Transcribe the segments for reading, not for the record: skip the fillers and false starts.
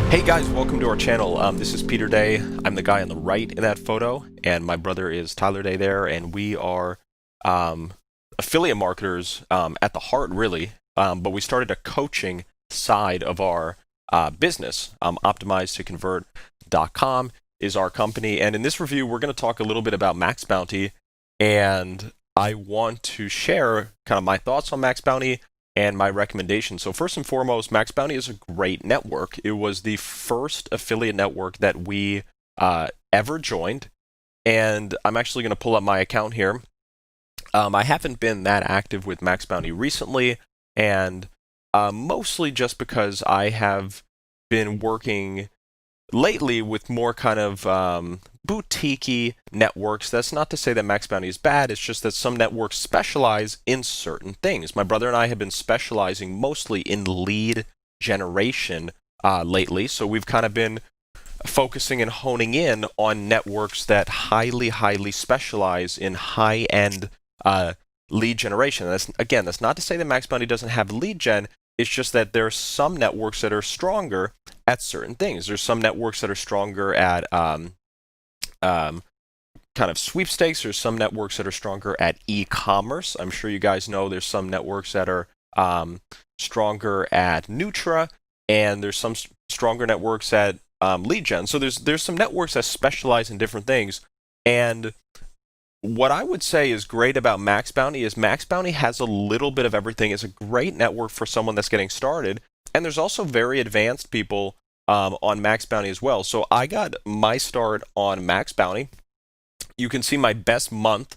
Hey guys, welcome to our channel. This is Peter Day. I'm the guy on the right in that photo, and my brother is Tyler Day there, and we are affiliate marketers at the heart, really. But we started a coaching side of our business. OptimizeToConvert.com is our company, and in this review, we're going to talk a little bit about Maxbounty, and I want to share kind of my thoughts on Maxbounty and my recommendation. So first and foremost, Maxbounty is a great network. It was the first affiliate network that we ever joined, and I'm actually going to pull up my account here. I haven't been that active with Maxbounty recently, and mostly just because I have been working lately with more kind of boutique-y networks. That's not to say that Maxbounty is bad, it's just that some networks specialize in certain things. My brother and I have been specializing mostly in lead generation lately, so we've kind of been focusing and honing in on networks that highly specialize in high-end lead generation. That's not to say that Maxbounty doesn't have lead gen. It's just that there are some networks that are stronger at certain things. There's some networks that are stronger at kind of sweepstakes. There's some networks that are stronger at e-commerce. I'm sure you guys know there's some networks that are stronger at Nutra, and there's some stronger networks at lead gen. So there's some networks that specialize in different things. And what I would say is great about Maxbounty is Maxbounty has a little bit of everything. It's a great network for someone that's getting started. And there's also very advanced people on Maxbounty as well. So I got my start on Maxbounty. You can see my best month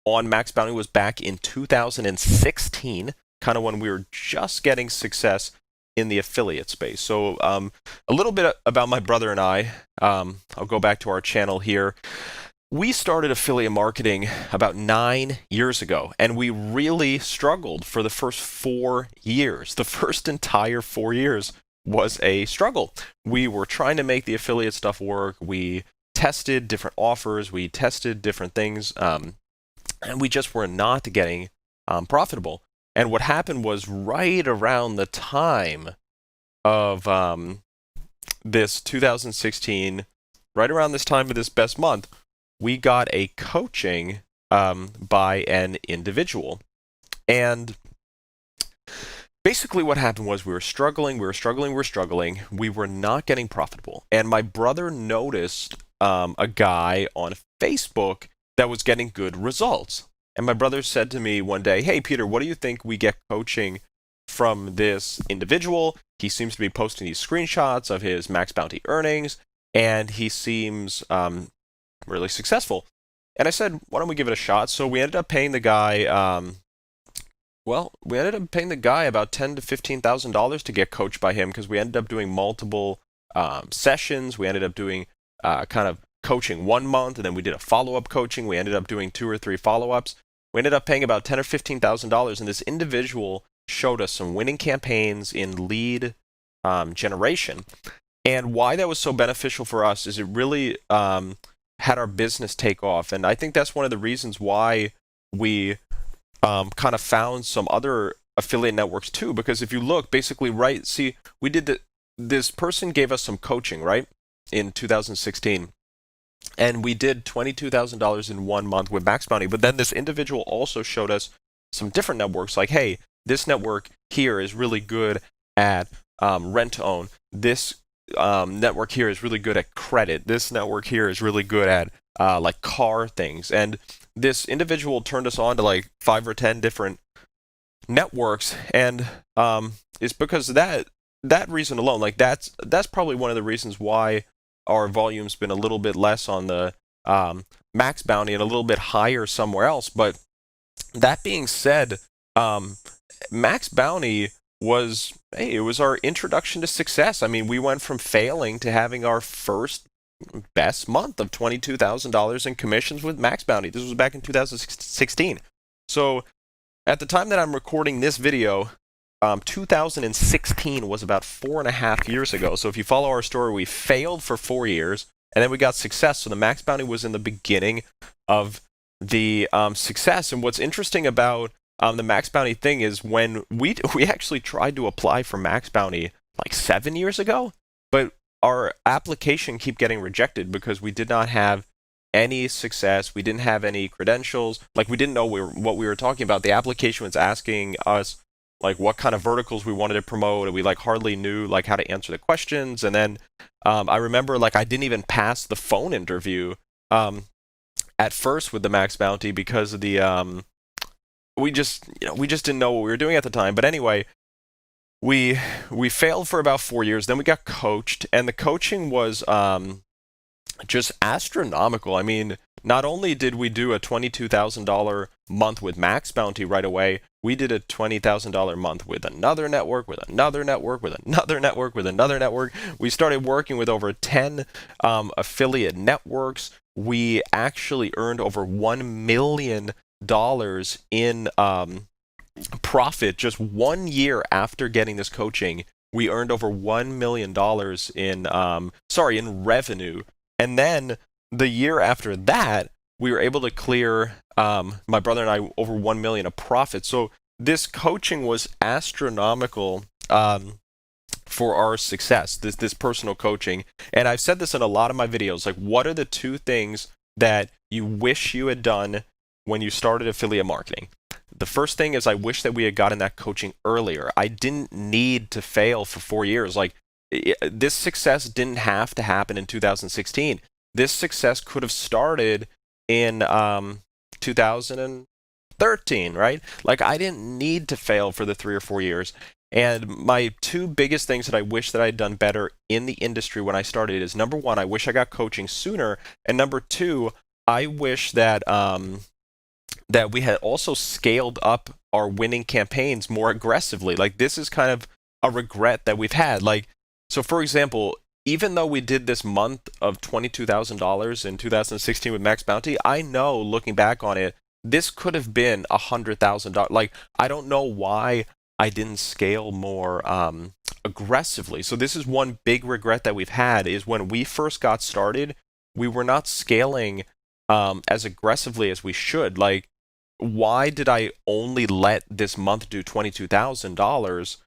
on Maxbounty was back in 2016, kind of when we were just getting success in the affiliate space. So a little bit about my brother and I. I'll go back to our channel here. We started affiliate marketing about 9 years ago, and we really struggled for the first 4 years. The first entire 4 years was a struggle. We were trying to make the affiliate stuff work. We tested different offers. We tested different things, and we just were not getting profitable. And what happened was right around the time of this 2016, right around this time of this best month, we got a coaching by an individual. And basically what happened was we were struggling. We were not getting profitable. And my brother noticed a guy on Facebook that was getting good results. And my brother said to me one day, "Hey, Peter, what do you think we get coaching from this individual? He seems to be posting these screenshots of his Maxbounty earnings, and he seems really successful." And I said, "Why don't we give it a shot?" So we ended up paying the guy about $10,000 to $15,000 to get coached by him, because we ended up doing multiple sessions. We ended up doing kind of coaching 1 month, and then we did a follow-up coaching. We ended up doing 2 or 3 follow-ups. We ended up paying about $10,000 or $15,000, and this individual showed us some winning campaigns in lead generation. And why that was so beneficial for us is it really had our business take off. And I think that's one of the reasons why we kind of found some other affiliate networks too, because if you look, basically, right, see, we did this person gave us some coaching, right, in 2016, and we did $22,000 in 1 month with Maxbounty. But then this individual also showed us some different networks, like, hey, this network here is really good at rent to own. This network here is really good at credit. This network here is really good at like car things. And this individual turned us on to like 5 or 10 different networks, and it's because of that reason alone. Like that's probably one of the reasons why our volume's been a little bit less on the Maxbounty and a little bit higher somewhere else. But that being said, Maxbounty was our introduction to success. I mean, we went from failing to having our first best month of $22,000 in commissions with Maxbounty. This was back in 2016. So at the time that I'm recording this video, 2016 was about 4.5 years ago. So if you follow our story, we failed for 4 years, and then we got success. So the Maxbounty was in the beginning of the success. And what's interesting about the Maxbounty thing is when we actually tried to apply for Maxbounty like 7 years ago, but our application keep getting rejected because we did not have any success. We didn't have any credentials. Like, we didn't know what we were talking about. The application was asking us like what kind of verticals we wanted to promote, and we like hardly knew like how to answer the questions. And then I remember like I didn't even pass the phone interview at first with the Maxbounty because of the we just didn't know what we were doing at the time. But anyway, we failed for about 4 years. Then we got coached, and the coaching was just astronomical. I mean, not only did we do a $22,000 month with Maxbounty right away, we did a $20,000 month with another network, with another network, with another network, with another network. We started working with over 10 affiliate networks. We actually earned over $1 million in profit just 1 year after getting this coaching. We earned over $1 million in revenue. And then the year after that, we were able to clear my brother and I over $1 million of profit. So this coaching was astronomical for our success. This personal coaching, and I've said this in a lot of my videos. Like, what are the 2 things that you wish you had done when you started affiliate marketing? The first thing is I wish that we had gotten that coaching earlier. I didn't need to fail for 4 years. Like, this success didn't have to happen in 2016. This success could have started in 2013, right? Like, I didn't need to fail for the 3 or 4 years. And my 2 biggest things that I wish that I had done better in the industry when I started is, number 1, I wish I got coaching sooner, and number 2, I wish that that we had also scaled up our winning campaigns more aggressively. Like, this is kind of a regret that we've had. Like, so for example, even though we did this month of $22,000 in 2016 with Maxbounty, I know, looking back on it, this could have been $100,000. Like, I don't know why I didn't scale more aggressively. So this is one big regret that we've had, is when we first got started, we were not scaling as aggressively as we should. Like, why did I only let this month do $22,000?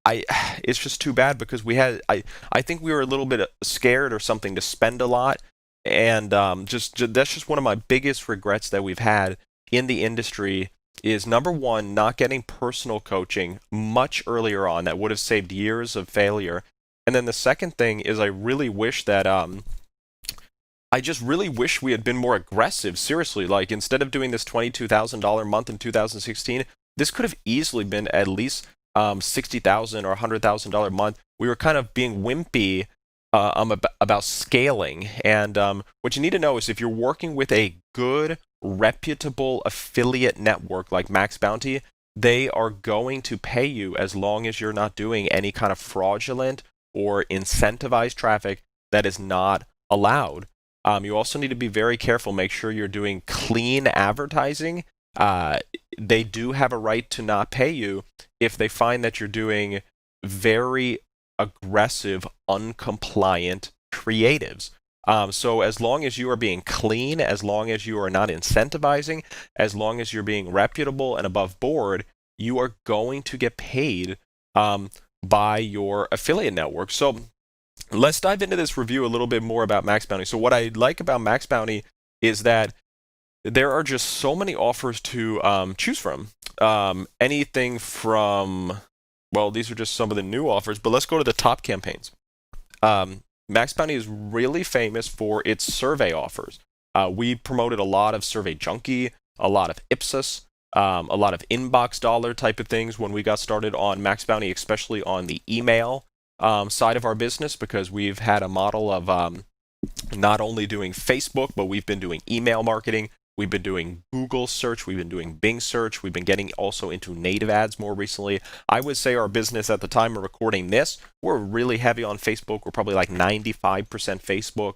It's just too bad, because I think we were a little bit scared or something to spend a lot, and that's just one of my biggest regrets that we've had in the industry, is number 1, not getting personal coaching much earlier on. That would have saved years of failure. And then the second thing is I really wish that I just really wish we had been more aggressive. Seriously, like, instead of doing this $22,000 month in 2016, this could have easily been at least $60,000 or $100,000 month. We were kind of being wimpy about scaling. And what you need to know is, if you're working with a good, reputable affiliate network like Maxbounty, they are going to pay you as long as you're not doing any kind of fraudulent or incentivized traffic that is not allowed. You also need to be very careful. Make sure you're doing clean advertising. They do have a right to not pay you if they find that you're doing very aggressive, uncompliant creatives. So as long as you are being clean, as long as you are not incentivizing, as long as you're being reputable and above board, you are going to get paid by your affiliate network. So let's dive into this review a little bit more about Maxbounty. So what I like about Maxbounty is that there are just so many offers to choose from. Anything from, well, these are just some of the new offers, but let's go to the top campaigns. Maxbounty is really famous for its survey offers. We promoted a lot of Survey Junkie, a lot of Ipsos, a lot of inbox dollar type of things when we got started on Maxbounty, especially on the email side of our business, because we've had a model of not only doing Facebook, but we've been doing email marketing. We've been doing Google search. We've been doing Bing search. We've been getting also into native ads more recently. I would say our business at the time of recording this, we're really heavy on Facebook. We're probably like 95% Facebook.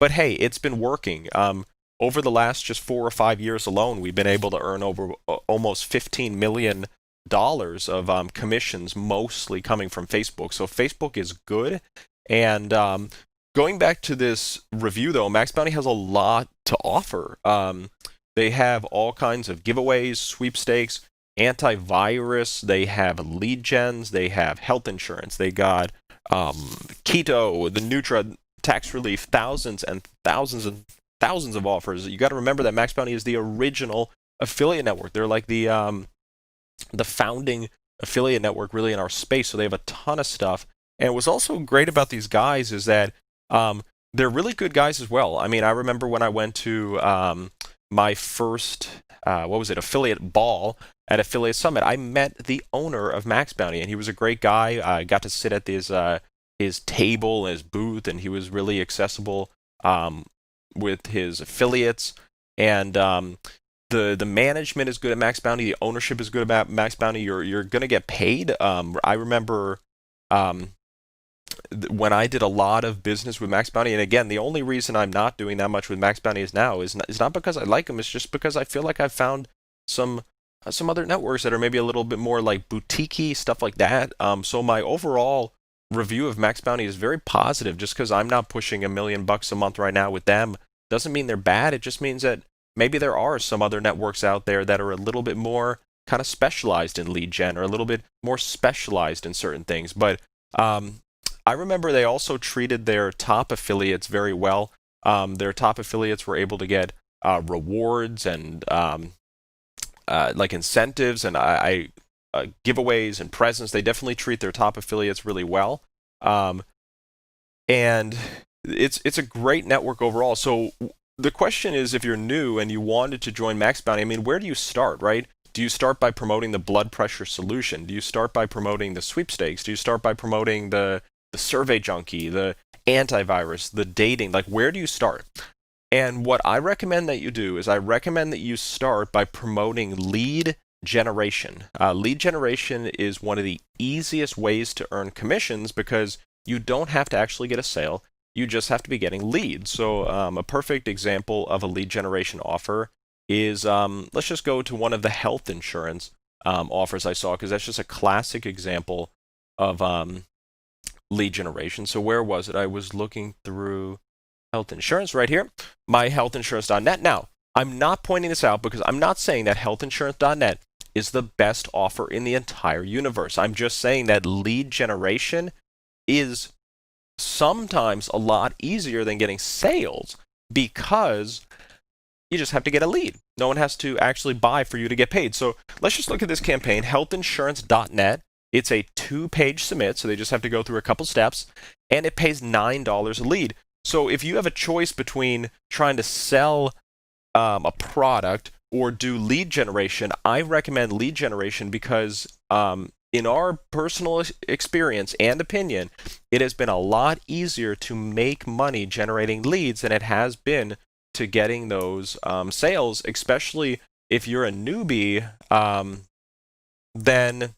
But hey, it's been working. Over the last just 4 or 5 years alone, we've been able to earn over almost $15 million of commissions, mostly coming from Facebook. So Facebook is good. And going back to this review, though, Maxbounty has a lot to offer. They have all kinds of giveaways, sweepstakes, antivirus, they have lead gens, they have health insurance, they got keto, the Nutra, tax relief, thousands and thousands of offers. You got to remember that Maxbounty is the original affiliate network. They're like the founding affiliate network really in our space, so they have a ton of stuff. And what's also great about these guys is that they're really good guys as well. I mean, I remember when I went to my first affiliate ball at Affiliate Summit, I met the owner of Maxbounty, and he was a great guy. I got to sit at his table, his booth, and he was really accessible with his affiliates. And the management is good at Maxbounty. The ownership is good about Maxbounty. You're going to get paid. I remember when I did a lot of business with Maxbounty, and again, the only reason I'm not doing that much with Maxbounty is not because I like them. It's just because I feel like I've found some other networks that are maybe a little bit more like boutique-y, stuff like that. So my overall review of Maxbounty is very positive. Just because I'm not pushing $1 million a month right now with them doesn't mean they're bad. It just means that maybe there are some other networks out there that are a little bit more kind of specialized in lead gen or a little bit more specialized in certain things. But I remember they also treated their top affiliates very well. Their top affiliates were able to get rewards and like incentives and giveaways and presents. They definitely treat their top affiliates really well. And it's a great network overall. So the question is, if you're new and you wanted to join Maxbounty, I mean, where do you start, right? Do you start by promoting the blood pressure solution? Do you start by promoting the sweepstakes? Do you start by promoting the survey junkie, the antivirus, the dating? Like, where do you start? And what I recommend that you do is I recommend that you start by promoting lead generation. Lead generation is one of the easiest ways to earn commissions because you don't have to actually get a sale. You just have to be getting leads. So a perfect example of a lead generation offer is, let's just go to one of the health insurance offers I saw, because that's just a classic example of lead generation. So where was it? I was looking through health insurance right here, myhealthinsurance.net. Now, I'm not pointing this out because I'm not saying that healthinsurance.net is the best offer in the entire universe. I'm just saying that lead generation is sometimes a lot easier than getting sales because you just have to get a lead. No one has to actually buy for you to get paid. So let's just look at this campaign, healthinsurance.net. It's a 2-page submit, so they just have to go through a couple steps, and it pays $9 a lead. So if you have a choice between trying to sell a product or do lead generation, I recommend lead generation because in our personal experience and opinion, it has been a lot easier to make money generating leads than it has been to getting those sales, especially if you're a newbie. Then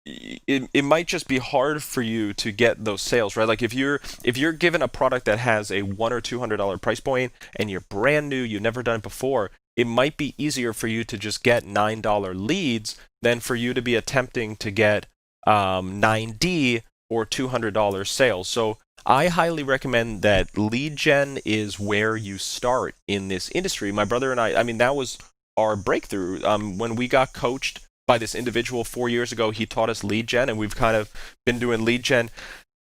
it might just be hard for you to get those sales, right? Like if you're given a product that has a $100 or $200 price point and you're brand new, you've never done it before, it might be easier for you to just get $9 leads than for you to be attempting to get 9D or $200 sales. So I highly recommend that lead gen is where you start in this industry. My brother and I mean, that was our breakthrough. When we got coached by this individual 4 years ago, he taught us lead gen, and we've kind of been doing lead gen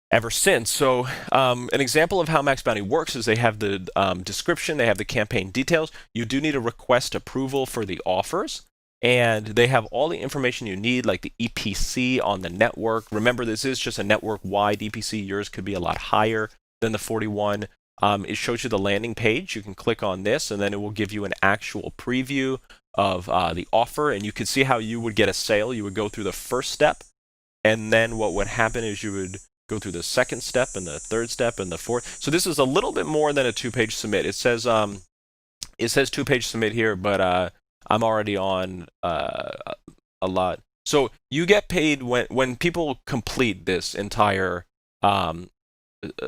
ever since. So an example of how Maxbounty works is they have the description, they have the campaign details. You do need to request approval for the offers, and they have all the information you need, like the EPC on the network. Remember, this is just a network-wide EPC. Yours could be a lot higher than the 41. It shows you the landing page. You can click on this, and then it will give you an actual preview of the offer, and you can see how you would get a sale. You would go through the first step, and then what would happen is you would go through the second step and the third step and the fourth. So this is a little bit more than a 2-page submit. It says 2-page submit here, but I'm already on a lot. So you get paid when people complete this entire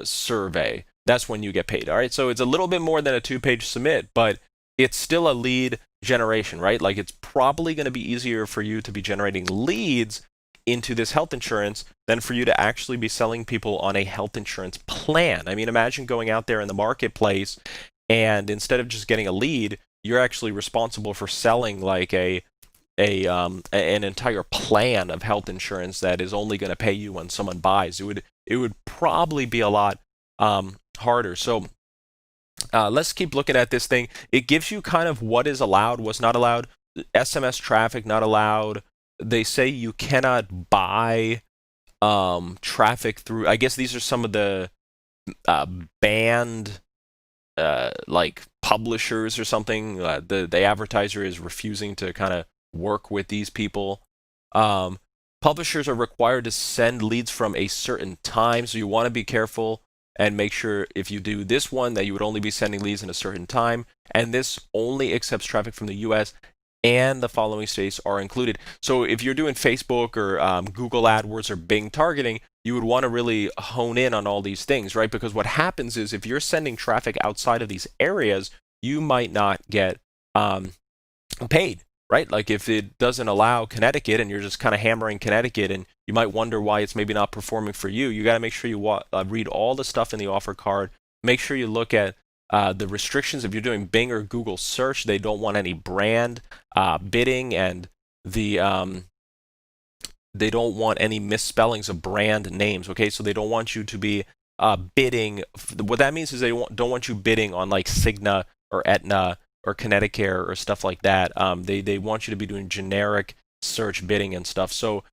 survey. That's when you get paid. All right. So it's a little bit more than a 2-page submit, but it's still a lead generation, right? Like it's probably going to be easier for you to be generating leads into this health insurance than for you to actually be selling people on a health insurance plan. I mean, imagine going out there in the marketplace and instead of just getting a lead, you're actually responsible for selling like a an entire plan of health insurance that is only going to pay you when someone buys. It would probably be a lot harder. So let's keep looking at this thing. It gives you kind of what is allowed, what's not allowed. SMS traffic not allowed. They say you cannot buy traffic through. I guess these are some of the banned like publishers or something. The advertiser is refusing to kind of work with these people. Publishers are required to send leads from a certain time, so you want to be careful and make sure if you do this one that you would only be sending leads in a certain time, and this only accepts traffic from the US, and the following states are included. So if you're doing Facebook or Google AdWords or Bing targeting, you would want to really hone in on all these things, right? Because what happens is if you're sending traffic outside of these areas, you might not get paid, right? Like if it doesn't allow Connecticut and you're just kind of hammering Connecticut and you might wonder why it's maybe not performing for you, you got to make sure you read all the stuff in the offer card. Make sure you look at the restrictions. If you're doing Bing or Google search, they don't want any brand bidding, and they don't want any misspellings of brand names. Okay, so they don't want you to be bidding. What that means is they don't want you bidding on like Cigna or Aetna or Connecticut or stuff like that. They want you to be doing generic search bidding and stuff. So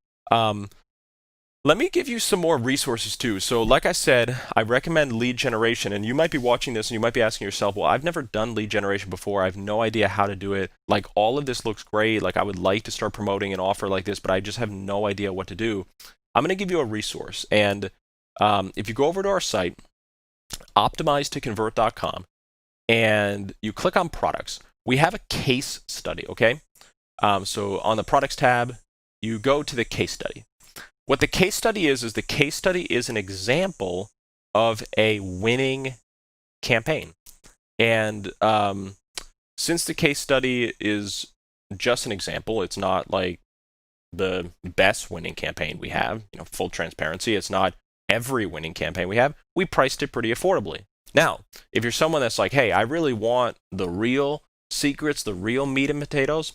let me give you some more resources too. So like I said, I recommend lead generation, and you might be watching this and you might be asking yourself, well, I've never done lead generation before. I have no idea how to do it. Like all of this looks great. Like I would like to start promoting an offer like this, but I just have no idea what to do. I'm going to give you a resource. And if you go over to our site, optimizetoconvert.com, and you click on products, we have a case study, okay? So on the products tab, you go to the case study. What the case study is the case study is an example of a winning campaign. And since the case study is just an example, it's not like the best winning campaign we have, full transparency, it's not every winning campaign we have, we priced it pretty affordably. Now, if you're someone that's like, hey, I really want the real secrets, the real meat and potatoes,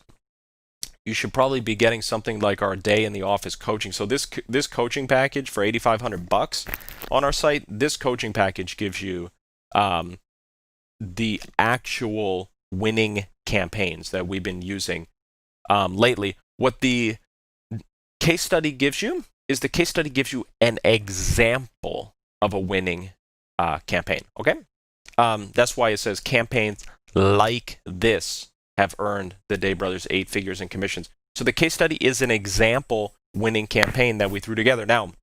you should probably be getting something like our day in the office coaching. So this coaching package for $8,500 on our site, this coaching package gives you the actual winning campaigns that we've been using lately. What the case study gives you is the case study gives you an example of a winning campaign. Okay, that's why it says campaigns like this have earned the Day Brothers 8 figures in commissions. So the case study is an example winning campaign that we threw together. Now,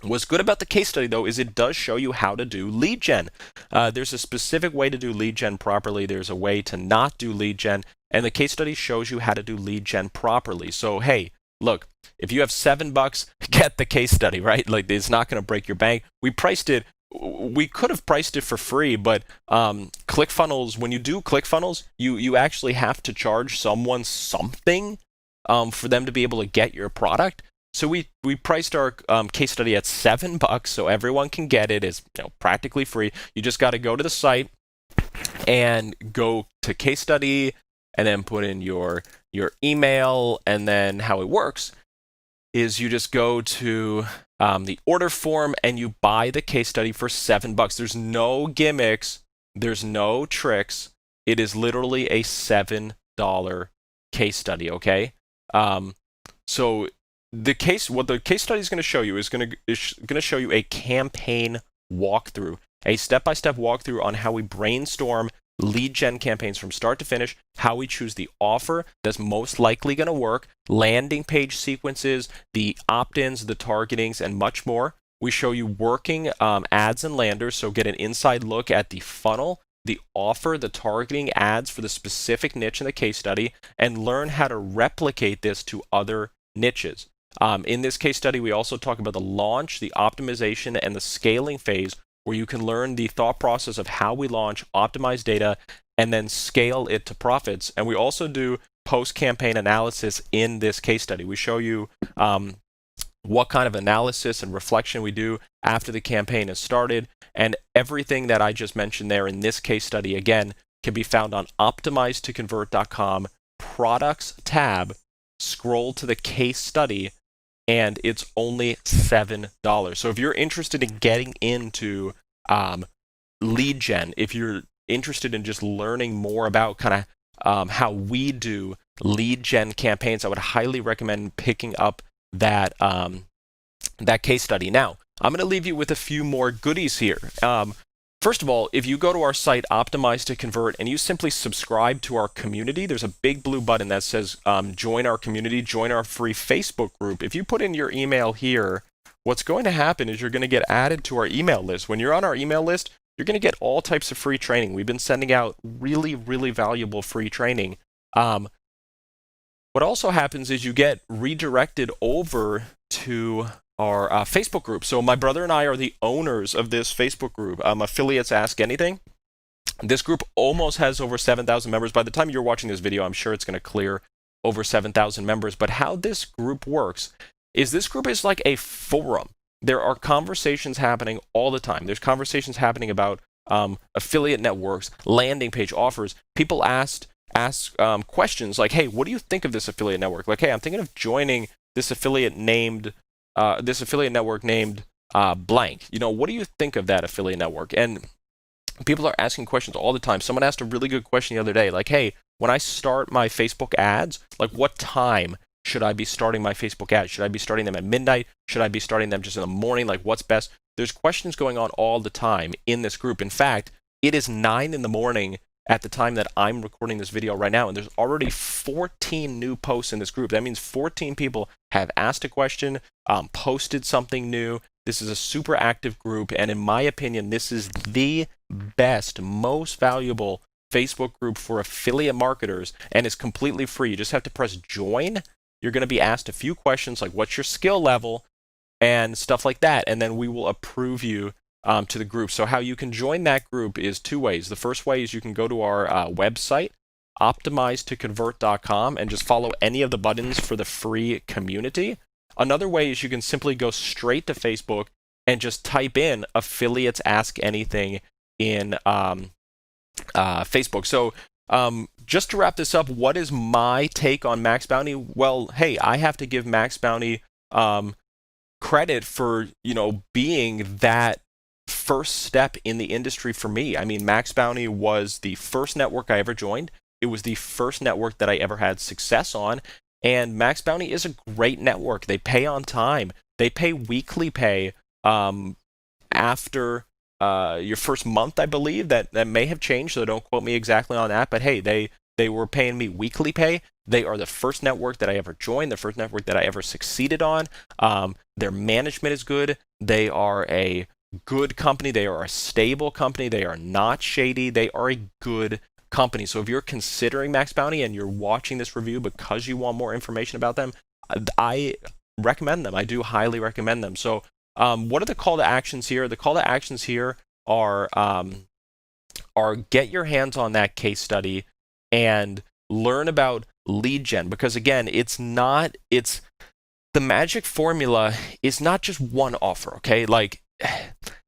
what's good about the case study, though, is it does show you how to do lead gen. There's a specific way to do lead gen properly. There's a way to not do lead gen. And the case study shows you how to do lead gen properly. So, hey, look, if you have $7, get the case study, right? Like, it's not going to break your bank. We could have priced it for free, but ClickFunnels, when you do ClickFunnels, you actually have to charge someone something for them to be able to get your product. So we priced our case study at $7, so everyone can get it. It's practically free. You just got to go to the site and go to case study, and then put in your email, and then how it works is you just go to the order form and you buy the case study for $7. There's no gimmicks. There's no tricks. It is literally a $7 case study, okay? So what the case study is going to show you is going to show you a campaign walkthrough, a step-by-step walkthrough on how we brainstorm lead gen campaigns from start to finish, how we choose the offer that's most likely going to work, landing page sequences, the opt-ins, the targetings, and much more. We show you working ads and landers, so get an inside look at the funnel, the offer, the targeting ads for the specific niche in the case study, and learn how to replicate this to other niches. In this case study, we also talk about the launch, the optimization, and the scaling phase, where you can learn the thought process of how we launch, optimize data, and then scale it to profits. And we also do post-campaign analysis in this case study. We show you what kind of analysis and reflection we do after the campaign has started. And everything that I just mentioned there in this case study, again, can be found on optimizetoconvert.com products tab scroll to the case study, and it's only $7. So if you're interested in getting into lead gen, if you're interested in just learning more about kind of how we do lead gen campaigns, I would highly recommend picking up that that case study. Now, I'm going to leave you with a few more goodies here. First of all, if you go to our site, Optimize to Convert, and you simply subscribe to our community, there's a big blue button that says join our community, join our free Facebook group. If you put in your email here, what's going to happen is you're going to get added to our email list. When you're on our email list, you're going to get all types of free training. We've been sending out really, really valuable free training. What also happens is you get redirected over to our Facebook group. So my brother and I are the owners of this Facebook group, Affiliates Ask Anything. This group almost has over 7,000 members. By the time you're watching this video, I'm sure it's going to clear over 7,000 members. But how this group works is this group is like a forum. There are conversations happening all the time. There's conversations happening about affiliate networks, landing page offers. People ask questions like, hey, what do you think of this affiliate network? Like, hey, I'm thinking of joining this affiliate network named blank. You know, what do you think of that affiliate network? And people are asking questions all the time. Someone asked a really good question the other day, like, hey, when I start my Facebook ads, like what time should I be starting my Facebook ads? Should I be starting them at midnight? Should I be starting them just in the morning? Like, what's best? There's questions going on all the time in this group. In fact, it is 9 in the morning at the time that I'm recording this video right now, and there's already 14 new posts in this group. That means 14 people have asked a question, posted something new. This is a super active group, and in my opinion, this is the best, most valuable Facebook group for affiliate marketers, and it's completely free. You just have to press join. You're going to be asked a few questions like what's your skill level and stuff like that, and then we will approve you to the group. So how you can join that group is 2 ways. The first way is you can go to our website, optimizetoconvert.com, and just follow any of the buttons for the free community. Another way is you can simply go straight to Facebook and just type in Affiliates Ask Anything in Facebook. So just to wrap this up, what is my take on Maxbounty? Well, hey, I have to give Maxbounty credit for, being that first step in the industry for me. I mean, Maxbounty was the first network I ever joined. It was the first network that I ever had success on. And Maxbounty is a great network. They pay on time. They pay weekly pay after your first month, I believe. That may have changed, so don't quote me exactly on that. But hey, they were paying me weekly pay. They are the first network that I ever joined, the first network that I ever succeeded on. Their management is good. They are a good company. They are a stable company. They are not shady. They are a good company. So if you're considering Maxbounty and you're watching this review because you want more information about them, I recommend them. I do highly recommend them. So what are the call to actions here? The call to actions here are get your hands on that case study and learn about lead gen, because again, it's the magic formula is not just one offer, okay? Like,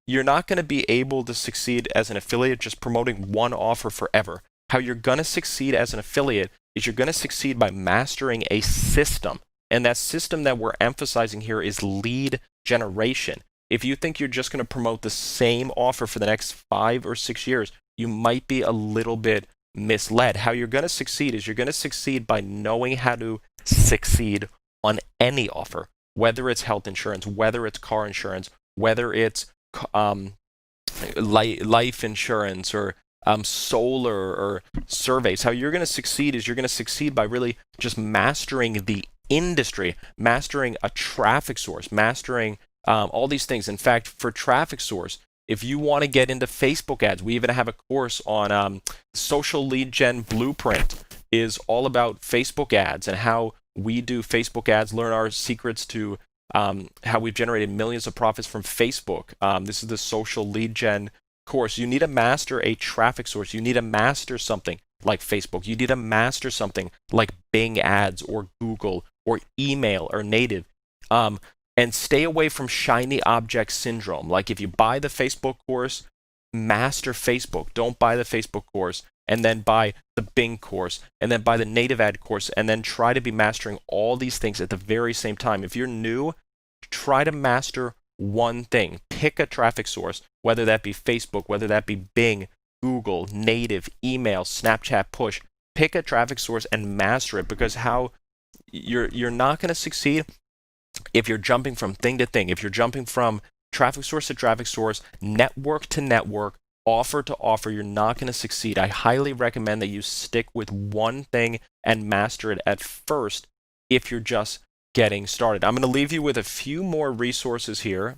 you're not going to be able to succeed as an affiliate just promoting one offer forever. How you're going to succeed as an affiliate is you're going to succeed by mastering a system. And that system that we're emphasizing here is lead generation. If you think you're just going to promote the same offer for the next 5 or 6 years, you might be a little bit misled. How you're going to succeed is you're going to succeed by knowing how to succeed on any offer, whether it's health insurance, whether it's car insurance, whether it's life insurance or solar or surveys. How you're going to succeed is you're going to succeed by really just mastering the industry, mastering a traffic source, mastering all these things. In fact, for traffic source, if you want to get into Facebook ads, we even have a course on social lead gen blueprint, is all about Facebook ads and how we do Facebook ads, learn our secrets to how we've generated millions of profits from Facebook. This is the social lead gen course. You need to master a traffic source. You need to master something like Facebook. You need to master something like Bing ads or Google or email or native. And stay away from shiny object syndrome. Like if you buy the Facebook course, master Facebook. Don't buy the Facebook course and then buy the Bing course, and then buy the native ad course, and then try to be mastering all these things at the very same time. If you're new, try to master one thing. Pick a traffic source, whether that be Facebook, whether that be Bing, Google, native, email, Snapchat, push. Pick a traffic source and master it, because how you're not going to succeed if you're jumping from thing to thing. If you're jumping from traffic source to traffic source, network to network, offer to offer, you're not going to succeed. I highly recommend that you stick with one thing and master it at first if you're just getting started. I'm going to leave you with a few more resources here.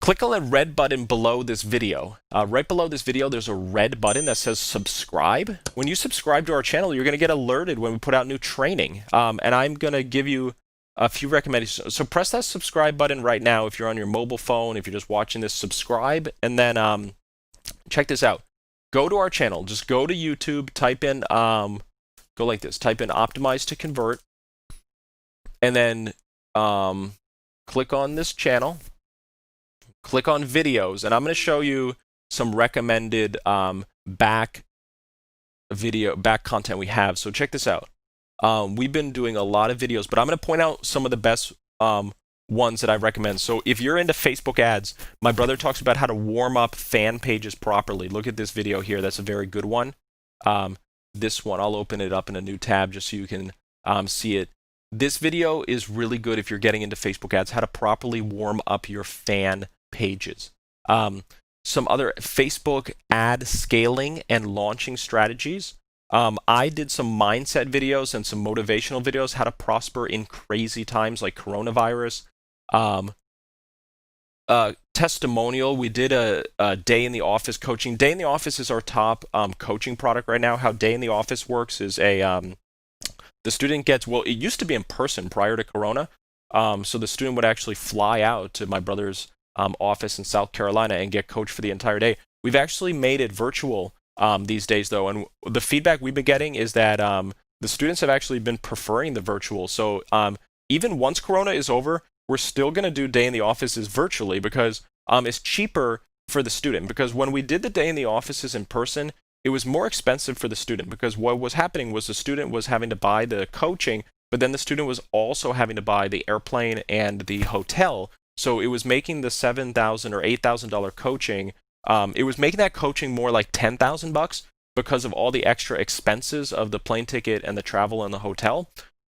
Click on the red button below this video. Right below this video, there's a red button that says subscribe. When you subscribe to our channel, you're going to get alerted when we put out new training. And I'm going to give you a few recommendations. So press that subscribe button right now if you're on your mobile phone, if you're just watching this, subscribe, and then check this out. Go to our channel. Just go to YouTube, type in, go like this, type in optimize to convert, and then click on this channel. Click on videos, and I'm going to show you some recommended back content we have. So check this out. We've been doing a lot of videos, but I'm going to point out some of the best ones that I recommend. So if you're into Facebook ads, my brother talks about how to warm up fan pages properly. Look at this video here. That's a very good one. This one, I'll open it up in a new tab just so you can see it. This video is really good if you're getting into Facebook ads, how to properly warm up your fan pages. Some other Facebook ad scaling and launching strategies. I did some mindset videos and some motivational videos, how to prosper in crazy times like coronavirus. Testimonial, we did a day in the office coaching. Day in the office is our top coaching product right now. How day in the office works is the student gets, well, it used to be in person prior to Corona. So the student would actually fly out to my brother's office in South Carolina and get coached for the entire day. We've actually made it virtual these days, though. And the feedback we've been getting is that the students have actually been preferring the virtual. So even once Corona is over, we're still going to do day in the offices virtually because it's cheaper for the student. Because when we did the day in the offices in person, it was more expensive for the student, because what was happening was the student was having to buy the coaching, but then the student was also having to buy the airplane and the hotel. So it was making the $7,000 or $8,000 coaching, it was making that coaching more like $10,000 because of all the extra expenses of the plane ticket and the travel and the hotel.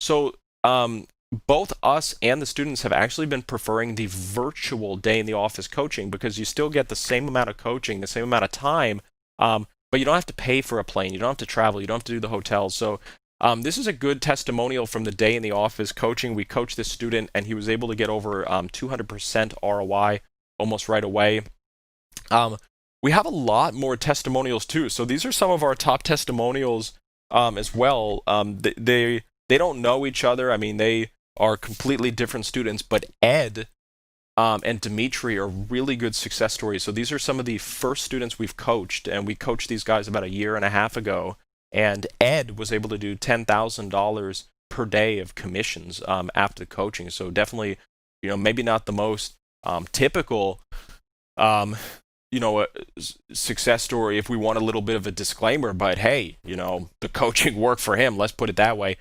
So both us and the students have actually been preferring the virtual day in the office coaching, because you still get the same amount of coaching, the same amount of time, but you don't have to pay for a plane, you don't have to travel, you don't have to do the hotels. So this is a good testimonial from the day in the office coaching. We coached this student and he was able to get over 200% ROI almost right away. We have a lot more testimonials too. So these are some of our top testimonials as well. They don't know each other. I mean, they are completely different students, but Ed and Dimitri are really good success stories. So these are some of the first students we've coached, and we coached these guys about 1.5 years ago. And Ed was able to do $10,000 per day of commissions after the coaching. So definitely, maybe not the most typical, success story if we want a little bit of a disclaimer, but hey, the coaching worked for him. Let's put it that way.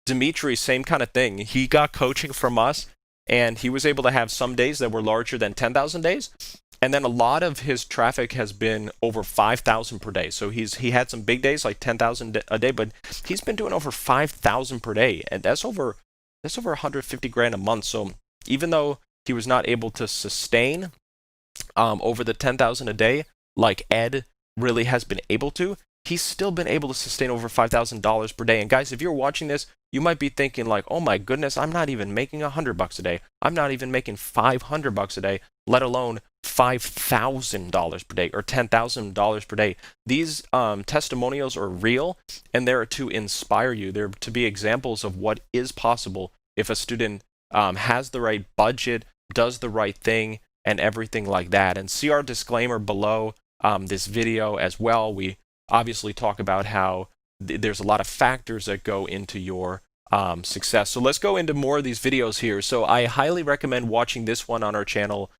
Dimitri, same kind of thing. He got coaching from us, and he was able to have some days that were larger than 10,000 days. And then a lot of his traffic has been over 5,000 per day. So he had some big days like 10,000 a day, but he's been doing over 5,000 per day, and that's over 150 grand a month. So even though he was not able to sustain over the 10,000 a day like Ed really has been able to, he's still been able to sustain over $5,000 per day. And guys, if you're watching this, you might be thinking like, oh my goodness, I'm not even making $100 a day. I'm not even making $500 a day, let alone $5,000 per day or $10,000 per day. These testimonials are real, and they're to inspire you. They're to be examples of what is possible if a student has the right budget, does the right thing, and everything like that. And see our disclaimer below this video as well. We obviously talk about how there's a lot of factors that go into your success. So let's go into more of these videos here. So I highly recommend watching this one on our channel.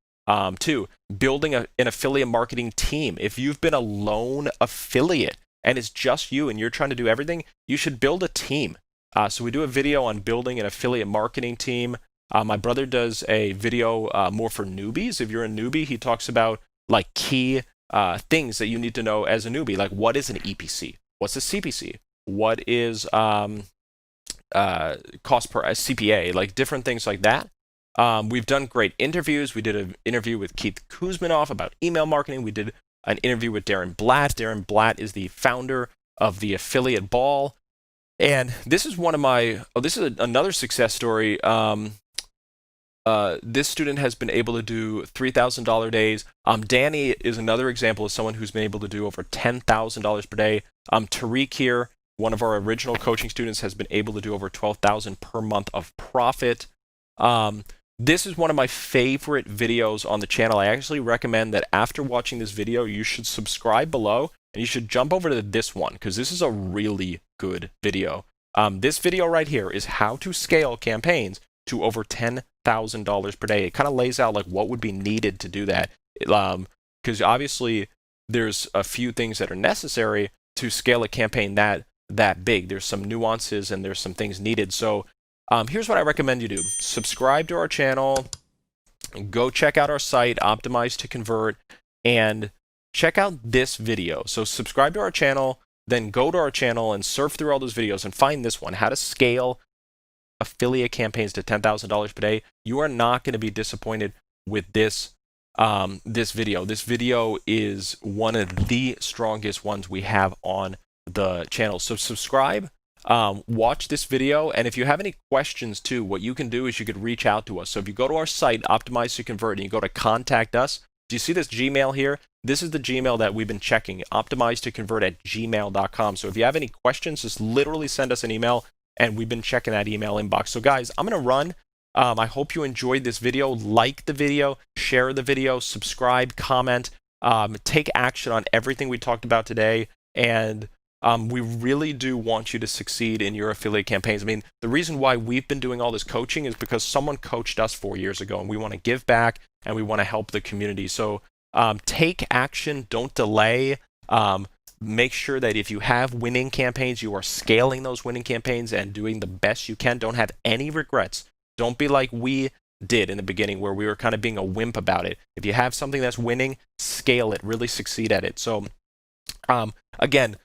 Two, building an affiliate marketing team. If you've been a lone affiliate and it's just you and you're trying to do everything, you should build a team. So we do a video on building an affiliate marketing team. My brother does a video more for newbies. If you're a newbie, he talks about like key things that you need to know as a newbie, like what is an EPC? What's a CPC? What is cost per CPA? Like different things like that. We've done great interviews. We did an interview with Keith Kuzminoff about email marketing. We did an interview with Darren Blatt. Darren Blatt is the founder of the Affiliate Ball. And this is one of my, this is another success story. This student has been able to do $3,000 days. Danny is another example of someone who's been able to do over $10,000 per day. Tariq here, one of our original coaching students, has been able to do over $12,000 per month of profit. This is one of my favorite videos on the channel. I actually recommend that after watching this video, you should subscribe below and you should jump over to this one because this is a really good video. This video right here is how to scale campaigns to over $10,000 per day. It kind of lays out like what would be needed to do that. Because obviously there's a few things that are necessary to scale a campaign that big. There's some nuances and there's some things needed. So here's what I recommend you do. Subscribe to our channel, go check out our site, Optimize to Convert, and check out this video. So subscribe to our channel, then go to our channel and surf through all those videos and find this one, how to scale affiliate campaigns to $10,000 per day. You are not going to be disappointed with this video. This video is one of the strongest ones we have on the channel. So subscribe, watch this video, and if you have any questions too, what you can do is you could reach out to us. So if you go to our site, Optimize to Convert, and you go to Contact Us, do you see this Gmail here? This is the Gmail that we've been checking, optimizetoconvert@gmail.com. So if you have any questions, just literally send us an email, and we've been checking that email inbox. So guys, I'm going to run. I hope you enjoyed this video. Like the video, share the video, subscribe, comment, take action on everything we talked about today. And we really do want you to succeed in your affiliate campaigns. I mean, the reason why we've been doing all this coaching is because someone coached us 4 years ago, and we want to give back and we want to help the community. So take action, don't delay. Make sure that if you have winning campaigns, you are scaling those winning campaigns and doing the best you can. Don't have any regrets. Don't be like we did in the beginning where we were kind of being a wimp about it. If you have something that's winning, scale it, really succeed at it. So again,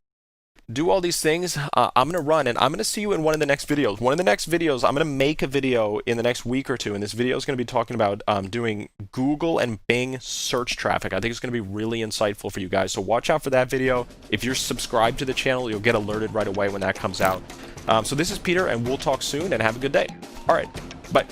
do all these things. I'm going to run, and I'm going to see you in one of the next videos. One of the next videos, I'm going to make a video in the next week or two, and this video is going to be talking about doing Google and Bing search traffic. I think it's going to be really insightful for you guys, so watch out for that video. If you're subscribed to the channel, you'll get alerted right away when that comes out. So this is Peter, and we'll talk soon, and have a good day. All right, bye.